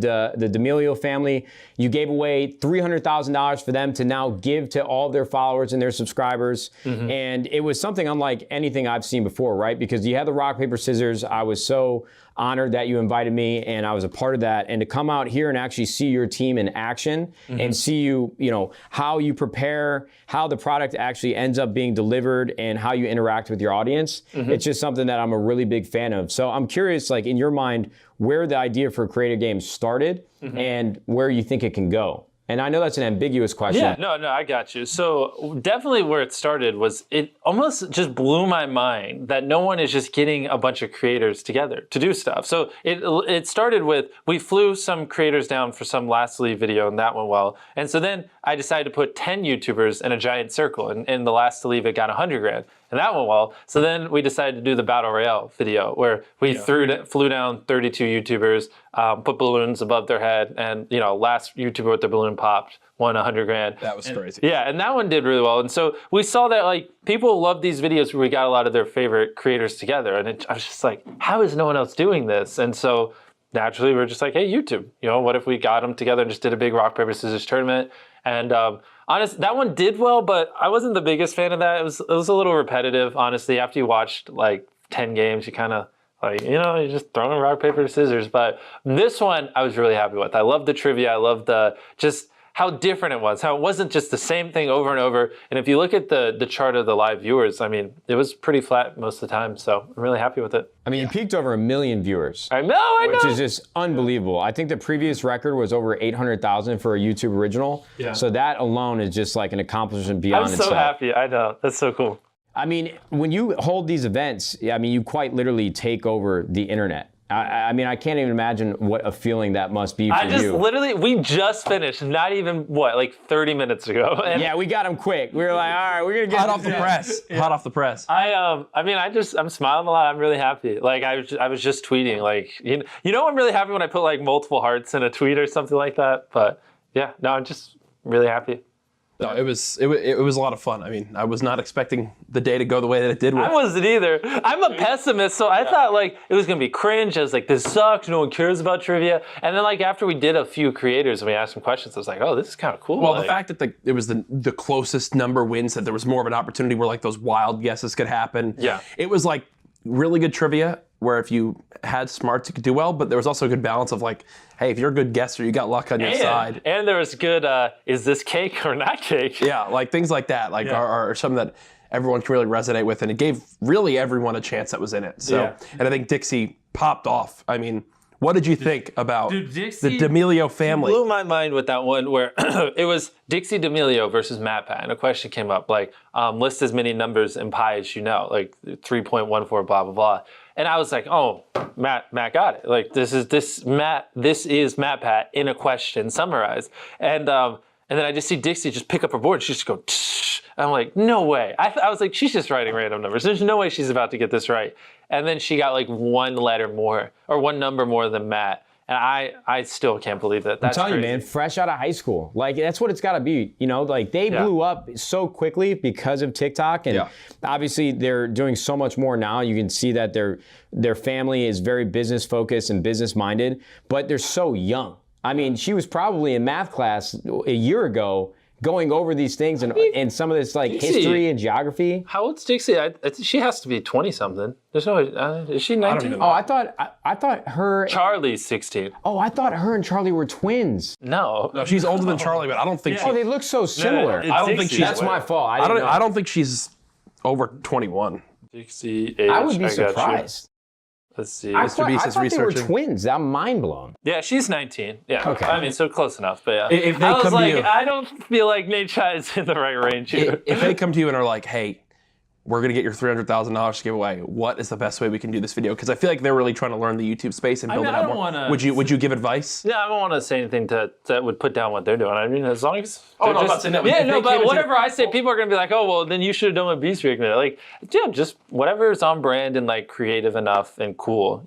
the D'Amelio family. You gave away $300,000 for them to now give to all of their followers and their subscribers. And it was something unlike anything I've seen before, right? Because you had the rock, paper, scissors. I was so honored that you invited me and I was a part of that. And to come out here and actually see your team in action and see you, how you prepare, how the product actually ends up being delivered and how you interact with your audience, it's just something that I'm a really big fan of. So I'm curious, like in your mind, where the idea for Creative Games started and where you think it can go. And I know that's an ambiguous question. Yeah, no, I got you. So definitely where it started was it almost just blew my mind that no one is just getting a bunch of creators together to do stuff. So it started with, we flew some creators down for some Lastly video and that went well. And so then I decided to put 10 YouTubers in a giant circle and the last to leave it got 100 grand. And that went well. So then we decided to do the Battle Royale video where we flew down 32 YouTubers, put balloons above their head, and last YouTuber with the balloon popped won 100 grand. That was crazy. Yeah, and that one did really well. And so we saw that like people love these videos where we got a lot of their favorite creators together. And I was just like, how is no one else doing this? And so naturally we're just like, hey, YouTube, what if we got them together and just did a big rock, paper, scissors tournament? And honestly, that one did well, but I wasn't the biggest fan of that. It was a little repetitive, honestly. After you watched like 10 games, you kind of like, you're just throwing rock, paper, scissors. But this one I was really happy with. I loved the trivia. I loved just how different it was, how it wasn't just the same thing over and over. And if you look at the chart of the live viewers, I mean, it was pretty flat most of the time. So I'm really happy with it. I mean, it peaked over 1 million viewers. I know. Which is just unbelievable. I think the previous record was over 800,000 for a YouTube original. Yeah. So that alone is just like an accomplishment beyond itself. I'm so happy. I know. That's so cool. I mean, when you hold these events, I mean, you quite literally take over the internet. I mean, I can't even imagine what a feeling that must be for you. We just finished, not even, like 30 minutes ago. And yeah, we got them quick. We were like, all right, we're going to get hot off the press. Yeah. Hot off the press. I mean, I'm smiling a lot. I'm really happy. Like, I was just tweeting, like, I'm really happy when I put like multiple hearts in a tweet or something like that. But yeah, no, I'm just really happy. No, it was a lot of fun. I mean, I was not expecting the day to go the way that it did. I wasn't either. I'm a pessimist, so I thought like it was gonna be cringe. I was like, this sucks. No one cares about trivia. And then like after we did a few creators and we asked some questions, I was like, oh, this is kind of cool. Well, the fact that it was the closest number wins, that there was more of an opportunity where like those wild guesses could happen. Yeah, it was like really good trivia where if you had smarts, you could do well, but there was also a good balance of like, hey, if you're a good guesser, you got luck on your side. And there was good, is this cake or not cake? Yeah, like things like that, like are something that everyone can really resonate with, and it gave really everyone a chance that was in it. So, and I think Dixie popped off. I mean, what did you think about the D'Amelio family? Blew my mind with that one where it was Dixie D'Amelio versus MatPat, and a question came up like, list as many numbers in pi as you know, like 3.14, blah, blah, blah. And I was like, oh, Matt got it. Like this is MatPat in a question summarized. And then I just see Dixie just pick up her board. She just go, tsh. I'm like, no way. I was like, she's just writing random numbers. There's no way she's about to get this right. And then she got like one letter more or one number more than Matt. And I still can't believe that. That's I'm telling crazy. You, man, fresh out of high school. Like, that's what it's got to be. Like they blew up so quickly because of TikTok. And obviously they're doing so much more now. You can see that their family is very business focused and business minded, but they're so young. I mean, she was probably in math class a year ago going over these things and some of this like Dixie, history and geography. How old's Dixie? She has to be 20 something. There's no, is she 19? I don't even know. Oh, I thought her. Charlie's 16. Oh, I thought her and Charlie were twins. No, she's older than Charlie, but I don't think. Oh, they look so similar. I don't think she's. That's my fault. I don't think she's over 21. Dixie age. I would be surprised. Let's see. I thought they were twins. I'm mind blown. Yeah, she's 19. Yeah. Okay. I mean, so close enough. But yeah. If they come to you, I don't feel like Nate Chai is in the right range here. If they come to you and are like, hey, we're going to get your $300,000 to give away, what is the best way we can do this video? Because I feel like they're really trying to learn the YouTube space and build it out more. Would you give advice? Yeah, I don't want to say anything that would put down what they're doing. I mean, as long as I'm not saying that. Yeah, no, but whatever I say, people are going to be like, oh, well, then you should have done what Beast recommended. Like, yeah, just whatever is on brand and like creative enough and cool,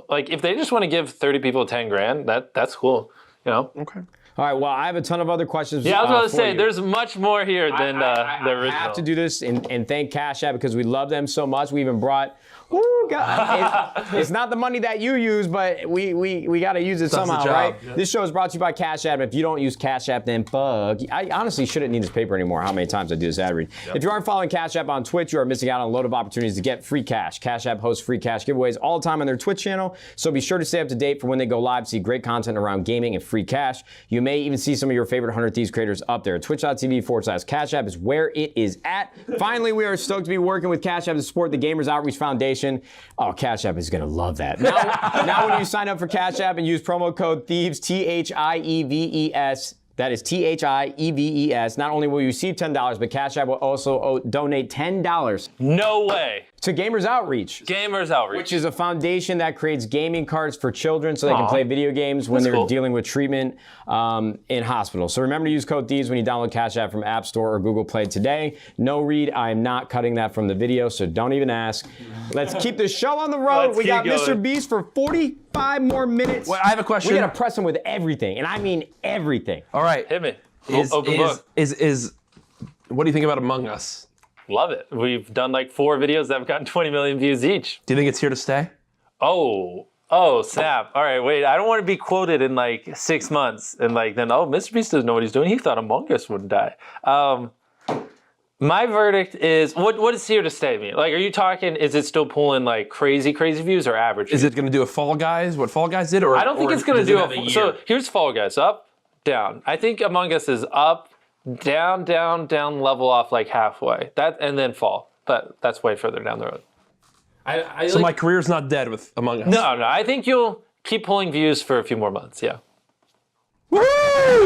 Like if they just want to give 30 people 10 grand, that's cool, Okay. All right, well, I have a ton of other questions. Yeah, I was going to say, there's much more here than the original. I have to do this and thank Cash App because we love them so much. We even brought Ooh, God. It's not the money that you use, but we got to use it somehow, right? Yeah. This show is brought to you by Cash App. If you don't use Cash App, then fuck. I honestly shouldn't need this paper anymore. How many times I do this ad read? Yep. If you aren't following Cash App on Twitch, you are missing out on a load of opportunities to get free cash. Cash App hosts free cash giveaways all the time on their Twitch channel, so be sure to stay up to date for when they go live. See great content around gaming and free cash. You may even see some of your favorite 100 Thieves creators up there. Twitch.tv/Cash App is where it is at. Finally, we are stoked to be working with Cash App to support the Gamers Outreach Foundation. Oh, Cash App is going to love that. Now when you sign up for Cash App and use promo code THIEVES, THIEVES, that is THIEVES, not only will you receive $10, but Cash App will also donate $10. No way. To Gamers Outreach. Gamers Outreach. Which is a foundation that creates gaming cards for children so they can play video games when they're dealing with treatment in hospitals. So remember to use code THIEVES when you download Cash App from App Store or Google Play today. No read, I am not cutting that from the video, so don't even ask. Let's keep the show on the road. We got MrBeast for 45 more minutes. Well, I have a question. We got to press him with everything, and I mean everything. All right. Hit me. Open book. What do you think about Among Us? Love it. We've done like 4 videos that have gotten 20 million views each. Do you think it's here to stay? Oh, snap. All right, wait. I don't want to be quoted in like 6 months and like then, MrBeast doesn't know what he's doing. He thought Among Us would die. My verdict is, what does here to stay mean? Like, are you talking, is it still pulling like crazy views or average? Is it going to do a Fall Guys, what Fall Guys did? Or I don't think it's going to do so here's Fall Guys, up, down. I think Among Us is up, down, level off like halfway. And then fall. But that's way further down the road. So my career's not dead with Among Us? No. I think you'll keep pulling views for a few more months, yeah. Woo!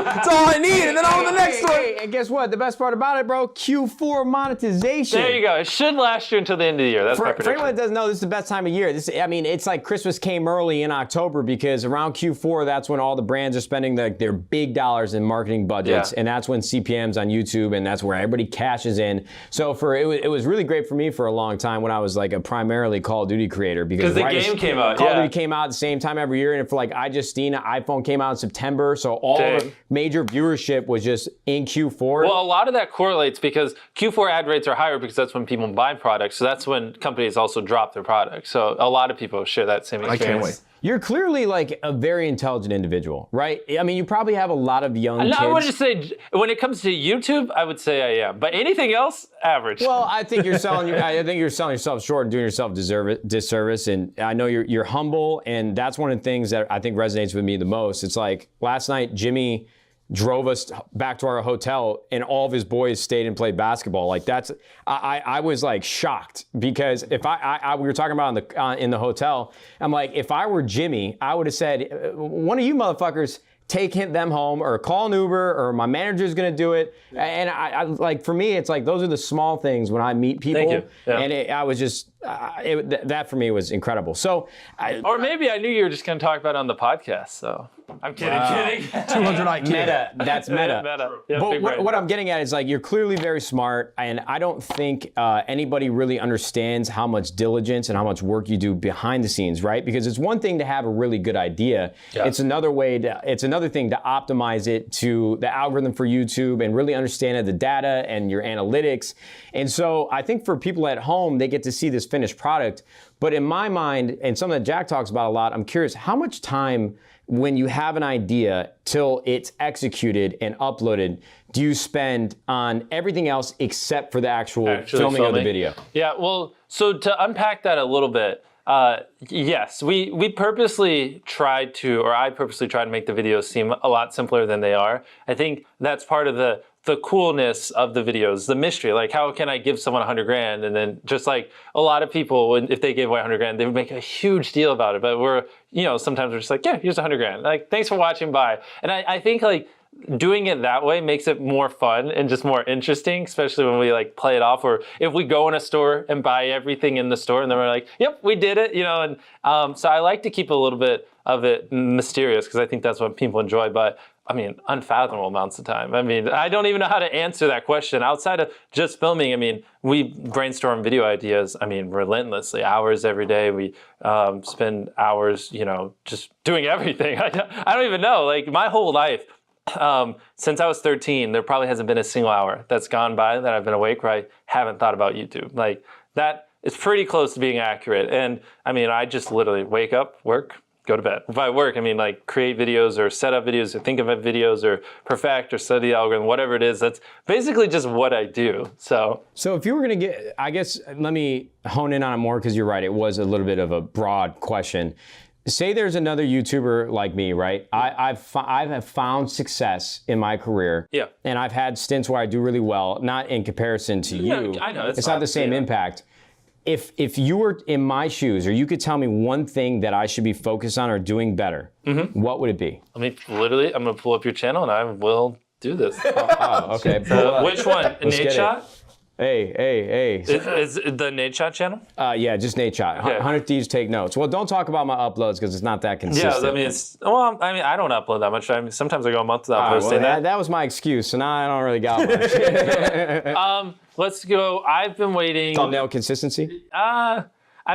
That's all I need, and then on to the next one. And guess what? The best part about it, bro, Q4 monetization. There you go. It should last you until the end of the year. That's my prediction. For anyone that doesn't know, this is the best time of year. It's like Christmas came early in October because around Q4, that's when all the brands are spending their big dollars in marketing budgets, and that's when CPM's on YouTube, and that's where everybody cashes in. So it was really great for me for a long time when I was like a primarily Call of Duty creator because the game came out. Call of Duty came out at the same time every year, and for like iJustine, iPhone came out in September, so all the major viewership was just in Q4. Well, a lot of that correlates because Q4 ad rates are higher because that's when people buy products. So that's when companies also drop their products. So a lot of people share that same experience. I can't wait. You're clearly like a very intelligent individual, right? I mean, you probably have a lot of young kids. I would just say, when it comes to YouTube, I would say I am. But anything else, average. Well, I think you're selling yourself short and doing yourself disservice. And I know you're humble, and that's one of the things that I think resonates with me the most. It's like last night, Jimmy drove us back to our hotel and all of his boys stayed and played basketball. Like I was like shocked because if we were talking about in the hotel, I'm like, if I were Jimmy, I would have said, one of you motherfuckers take them home or call an Uber or my manager's gonna do it. And I like, for me, it's like, those are the small things when I meet people. Thank you. Yeah. And I was just, that for me was incredible. So, or maybe I knew you were just gonna talk about it on the podcast, so. I'm kidding, kidding. 200 IQ. Meta, that's meta. Meta. Yeah, but what I'm getting at is like, you're clearly very smart, and I don't think anybody really understands how much diligence and how much work you do behind the scenes, right? Because it's one thing to have a really good idea. Yeah. It's another thing to optimize it to the algorithm for YouTube and really understand the data and your analytics. And so I think for people at home, they get to see this finished product. But in my mind, and something that Jack talks about a lot, I'm curious, how much time when you have an idea till it's executed and uploaded, do you spend on everything else except for the actual filming of the video? Yeah, well, so to unpack that a little bit, yes, we purposely tried to, or I purposely tried to make the videos seem a lot simpler than they are. I think that's part of the coolness of the videos, the mystery. Like, how can I give someone 100 grand? And then just like a lot of people, if they gave away 100 grand, they would make a huge deal about it. But sometimes we're just like, yeah, here's 100 grand. Like, thanks for watching, bye. And I think like doing it that way makes it more fun and just more interesting, especially when we like play it off, or if we go in a store and buy everything in the store and then we're like, yep, we did it, and so I like to keep a little bit of it mysterious because I think that's what people enjoy. But I mean, unfathomable amounts of time. I mean, I don't even know how to answer that question outside of just filming. I mean, we brainstorm video ideas, relentlessly, hours every day. We spend hours, just doing everything. I don't even know. Like, my whole life, since I was 13, there probably hasn't been a single hour that's gone by that I've been awake where I haven't thought about YouTube. Like, that it's pretty close to being accurate. And I mean, I just literally wake up, work, go to bed. By work, I mean like create videos or set up videos or think of videos or perfect or study the algorithm, whatever it is. That's basically just what I do. So if you were gonna get, I guess, let me hone in on it more because you're right, it was a little bit of a broad question. Say there's another YouTuber like me, right? I have found success in my career. Yeah. And I've had stints where I do really well, not in comparison to you. I know. It's not the same impact. If you were in my shoes, or you could tell me one thing that I should be focused on or doing better, what would it be? I mean, literally, I'm gonna pull up your channel and I will do this. Okay. Which one? Nate Shot? Hey. Is the Nate Shot channel? Yeah, just Nate Shot. Okay. 100 Thieves take notes. Well, don't talk about my uploads because it's not that consistent. Yeah, I mean, I don't upload that much. I mean, sometimes I go a month without posting that. That was my excuse, so now I don't really got much. Let's go. I've been waiting. Thumbnail consistency? I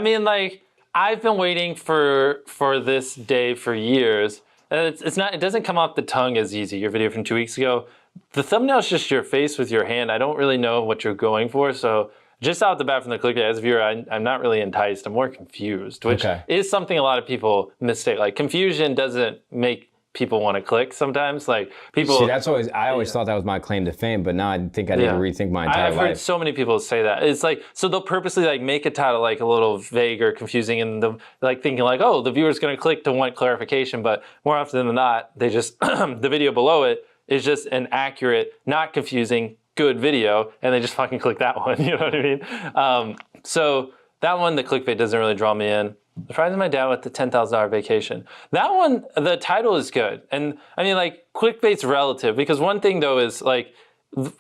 mean, like, I've been waiting for this day for years. It's not. It doesn't come off the tongue as easy. Your video from 2 weeks ago. The thumbnail is just your face with your hand. I don't really know what you're going for, so just out the bat from the clickbait, as a viewer, I'm not really enticed. I'm more confused, which is something a lot of people mistake. Like, confusion doesn't make people want to click sometimes. Like, people. See, that's always, I always thought that was my claim to fame, but now I think I need to rethink my entire life. I've heard so many people say that. It's like, so they'll purposely like make a title like a little vague or confusing, and the like thinking like, oh, the viewer's gonna click to want clarification, but more often than not, they just the video below it is just an accurate, not confusing, good video, and they just fucking click that one. You know what I mean? So that one, the clickbait doesn't really draw me in. Surprising my dad with the $10,000 vacation. That one, the title is good. And I mean, like, clickbait's relative, because one thing though is like,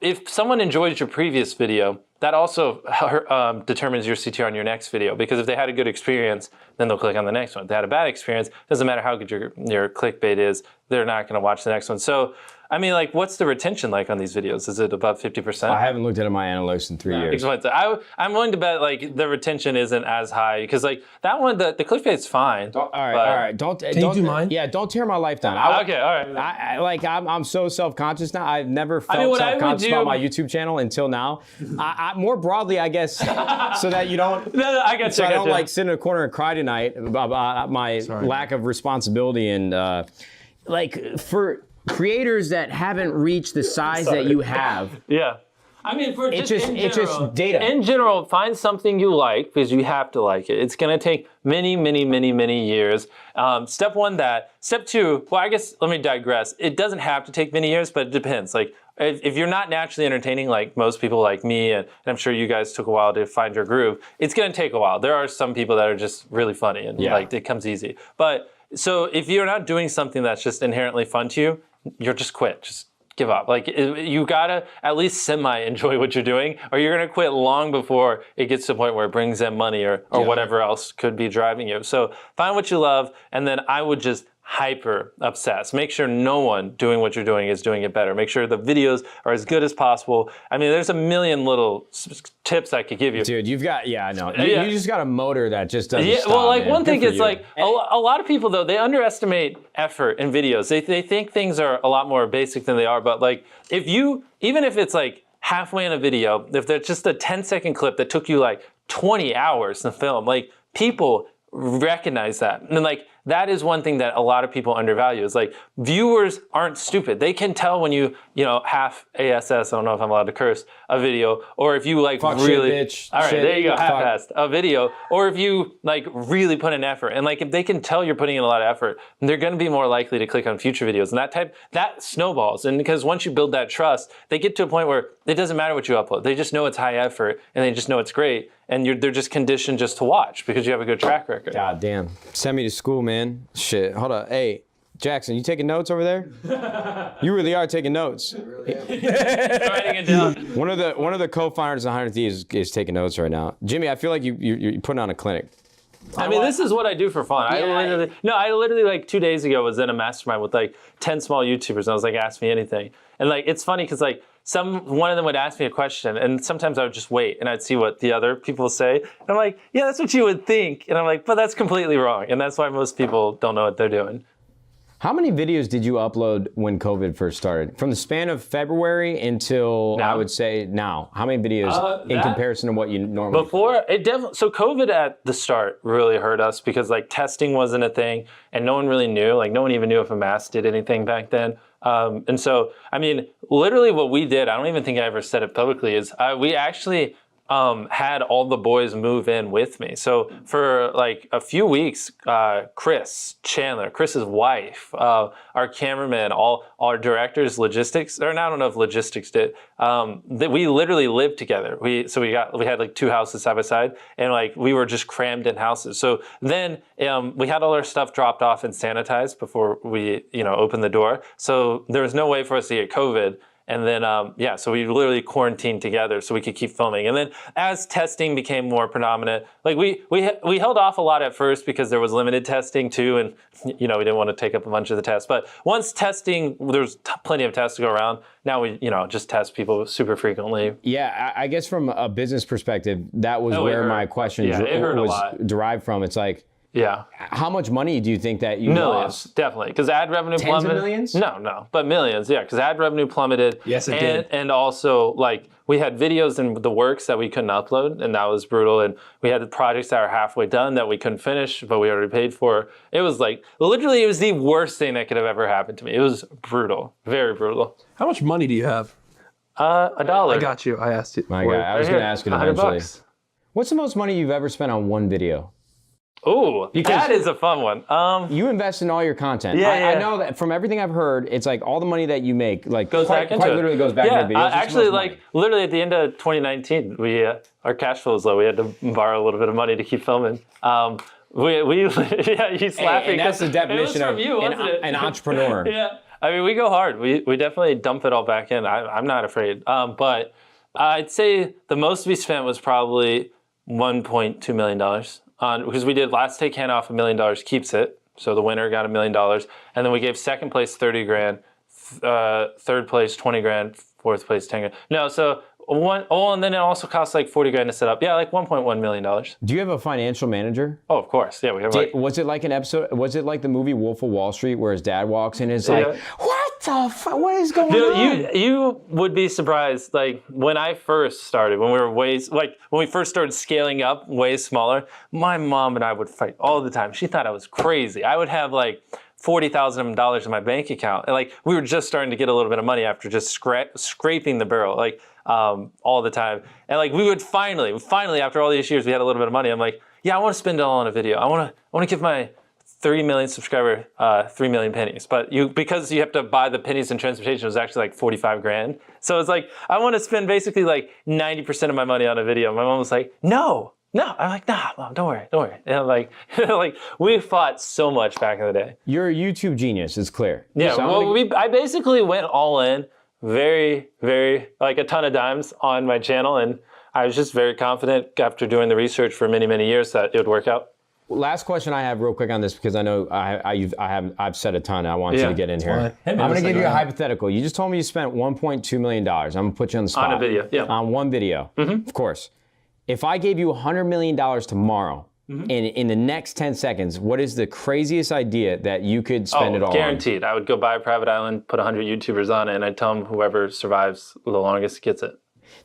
if someone enjoys your previous video, that also determines your CTR on your next video, because if they had a good experience, then they'll click on the next one. If they had a bad experience, doesn't matter how good your clickbait is, they're not gonna watch the next one. So, I mean, like, what's the retention like on these videos? Is it above 50%? I haven't looked at my analytics in 3 years. I'm willing to bet like the retention isn't as high, because like that one, the clickbait's fine. All right. Don't you do mine? Yeah, don't tear my life down. Okay, all right. I'm so self-conscious now. I've never felt self-conscious about my YouTube channel until now. I more broadly, I guess, so that you don't. No, I got you. So I don't like sit in a corner and cry tonight about my lack of responsibility and like for creators that haven't reached the size that you have. Yeah. I mean, it's just data. In general, find something you like, because you have to like it. It's going to take many, many, many, many years. Step one, that. Step two, well, I guess, let me digress. It doesn't have to take many years, but it depends. Like, if you're not naturally entertaining like most people like me, and I'm sure you guys took a while to find your groove, it's going to take a while. There are some people that are just really funny, and like, it comes easy. But, so if you're not doing something that's just inherently fun to you, you're just quit. Just give up. Like, you gotta at least semi-enjoy what you're doing, or you're gonna quit long before it gets to the point where it brings in money or whatever else could be driving you. So find what you love, and then I would just hyper obsess. Make sure no one doing what you're doing is doing it better. Make sure the videos are as good as possible. I mean, there's a million little tips I could give you. Dude, you've got, I know. You just got a motor that just doesn't stop, well, like, man. one thing is like, a lot of people though, they underestimate effort in videos. They think things are a lot more basic than they are, but like, even if it's like halfway in a video, if there's just a 10-second clip that took you like 20 hours to film, like, people recognize that. And like, that is one thing that a lot of people undervalue, is like, viewers aren't stupid. They can tell when you half ASS, I don't know if I'm allowed to curse, a video, or if you like fuck really, shit, bitch. all right, shit, there you go, half-assed a video, or if you like really put in effort, and like, if they can tell you're putting in a lot of effort, they're gonna be more likely to click on future videos, and that snowballs. And because once you build that trust, they get to a point where it doesn't matter what you upload. They just know it's high effort, and they just know it's great, and they're just conditioned just to watch because you have a good track record. God damn. Send me to school, man. Shit. Hold up. Hey, Jackson, you taking notes over there? You really are taking notes. Writing it down. One of the co-founders of 100 Thieves is taking notes right now. Jimmy, I feel like you're putting on a clinic. I mean, this is what I do for fun. I literally like 2 days ago was in a mastermind with like 10 small YouTubers, and I was like, ask me anything. And like, it's funny because like, one of them would ask me a question, and sometimes I would just wait and I'd see what the other people say. And I'm like, yeah, that's what you would think. And I'm like, but that's completely wrong. And that's why most people don't know what they're doing. How many videos did you upload when COVID first started? From the span of February until I would say now. How many videos in comparison to what you normally? Before it definitely. So COVID at the start really hurt us because like testing wasn't a thing, and no one really knew. Like no one even knew if a mask did anything back then. And so I mean, literally what we did. I don't even think I ever said it publicly. Is we actually. Had all the boys move in with me. So for like a few weeks, Chris Chandler, Chris's wife, our cameraman, all our directors, logistics, or I don't know if logistics did, that we literally lived together. We had like 2 houses side by side, and like we were just crammed in houses. So then we had all our stuff dropped off and sanitized before we opened the door. So there was no way for us to get COVID. And then, so we literally quarantined together so we could keep filming. And then as testing became more predominant, like we held off a lot at first because there was limited testing too. And, we didn't want to take up a bunch of the tests. But once testing, there's plenty of tests to go around. Now we, just test people super frequently. Yeah, I guess from a business perspective, that was where my question was derived from. It's like, yeah. How much money do you think that you millions, lost? Definitely, because ad revenue plummeted. Tens of millions? No, but millions. Yeah, because ad revenue plummeted. Yes, it did. And also, like, we had videos in the works that we couldn't upload, and that was brutal. And we had the projects that were halfway done that we couldn't finish, but we already paid for. It was like, literally, it was the worst thing that could have ever happened to me. It was brutal, very brutal. How much money do you have? $1. I got you. I asked you. My God, I was going to ask it eventually. $100. What's the most money you've ever spent on one video? Oh, that is a fun one. You invest in all your content. I know that from everything I've heard, it's like all the money that you make, like goes quite literally goes back into videos. Actually, like literally at the end of 2019, we our cash flow was low. We had to borrow a little bit of money to keep filming. He's laughing. And that's the definition of an entrepreneur. Yeah, I mean, we go hard. We definitely dump it all back in. I'm not afraid. But I'd say the most we spent was probably $1.2 million. Because we did last take hand off $1 million keeps it, so the winner got $1 million, and then we gave second place 30 grand, third place 20 grand, fourth place 10 grand. No, so and then it also costs like 40 grand to set up. Yeah, like $1.1 million. Do you have a financial manager? Oh, of course. Yeah, we have. Was it like an episode? Was it like the movie Wolf of Wall Street where his dad walks in and is like, "What the fuck? What is going on?" You would be surprised. Like when I first started, when we first started scaling up way smaller, my mom and I would fight all the time. She thought I was crazy. I would have like $40,000 in my bank account, and like we were just starting to get a little bit of money after just scraping the barrel, like all the time. And like we would finally after all these years, we had a little bit of money. I'm like, yeah, I want to spend it all on a video. I want to give my 3 million subscriber 3 million pennies, but because you have to buy the pennies and transportation, it was actually like 45 grand. So it's like I want to spend basically like 90% of my money on a video. My mom was like, no. I'm like, nah, Mom, don't worry. And I'm like, we fought so much back in the day. You're a YouTube genius, it's clear. Yeah, I basically went all in, very, very, like a ton of dimes on my channel, and I was just very confident after doing the research for many, many years that it would work out. Last question I have real quick on this, because I know I've said a ton. I want you to get in here. I'm going to give you a hypothetical. You just told me you spent $1.2 million. I'm going to put you on the spot. On a video, yeah. On one video, of course. If I gave you $100 million tomorrow, in the next 10 seconds, what is the craziest idea that you could spend it all guaranteed. I would go buy a private island, put 100 YouTubers on it, and I'd tell them whoever survives the longest gets it.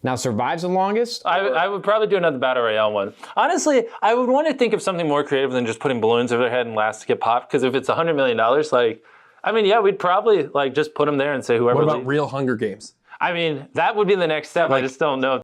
Now, survives the longest? I would probably do another Battle Royale one. Honestly, I would want to think of something more creative than just putting balloons over their head and last to get popped, because if it's $100 million, like, I mean, yeah, we'd probably like just put them there and say whoever. What about real Hunger Games? I mean, that would be the next step. I just don't know.